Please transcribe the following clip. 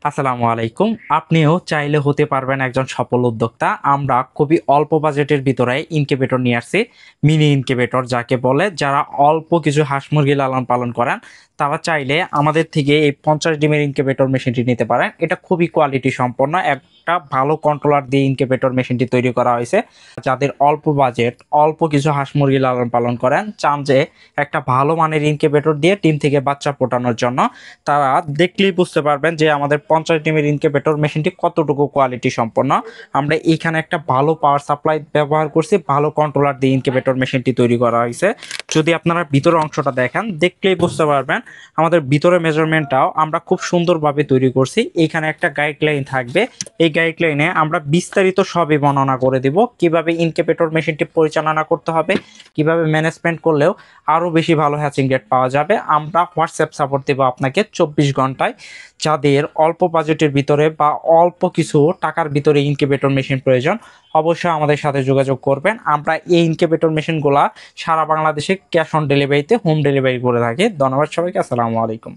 আসসালামু আলাইকুম। আপনিও চাইলে হতে পারবেন একজন সফল উদ্যোক্তা। আমরা খুবই অল্প বাজেটের ভিতরে ইনকিউবেটর নিয়ে আসছি। মিনি ইনকিউবেটর যাকে বলে, যারা অল্প কিছু হাঁস মুরগি লালন পালন করেন, তারা চাইলে আমাদের থেকে এই 50 ডিমের ইনকিউবেটর মেশিনটি নিতে পারেন। এটা খুবই কোয়ালিটি সম্পন্ন একটা ভালো কন্ট্রোলার দিয়ে ইনকিউবেটর মেশিনটি তৈরি করা হয়েছে। যাদের অল্প বাজেট, অল্প কিছু হাঁস মুরগি লালন পালন করেন, চান যে একটা ভালো মানের ইনকিউবেটর দিয়ে ডিম থেকে বাচ্চা ফোটানোর জন্য, তারা দেখলেই বুঝতে পারবেন যে আমাদের 50 ডিমের ইনকিউবেটর মেশিনটি কতটুকু কোয়ালিটি সম্পন্ন। আমরা এখানে একটা ভালো পাওয়ার সাপ্লাই ব্যবহার করছি, ভালো কন্ট্রোলার দিয়ে ইনকিউবেটর মেশিনটি তৈরি করা হয়েছে। যদি আপনারা ভিতরের অংশটা দেখেন, দেখলেই বুঝতে পারবেন আমাদের ভিতরে মেজারমেন্টটাও আমরা খুব সুন্দরভাবে তৈরি করছি। এখানে একটা গাইডলাইন থাকবে, এই গাইডলাইনে আমরা বিস্তারিত সবই বর্ণনা করে দিব, কিভাবে ইনকিউবেটর মেশিনটি পরিচালনা করতে হবে, কিভাবে ম্যানেজমেন্ট করলেও আরও বেশি ভালো হ্যাচিং রেট পাওয়া যাবে। আমরা হোয়াটসঅ্যাপ সাপোর্ট দেবো আপনাকে 24 ঘন্টায়। যাদের অল্প বাজেটের ভিতরে বা অল্প কিছু টাকার ভিতরে ইনকিউবেটর মেশিন প্রয়োজন, অবশ্যই আমাদের সাথে যোগাযোগ করবেন। আমরা এই ইনকিউবেটর মেশিনগুলা সারা বাংলাদেশে ক্যাশ অন ডেলিভারিতে হোম ডেলিভারি করে থাকি। ধন্যবাদ সবাইকে। আসসালামু আলাইকুম।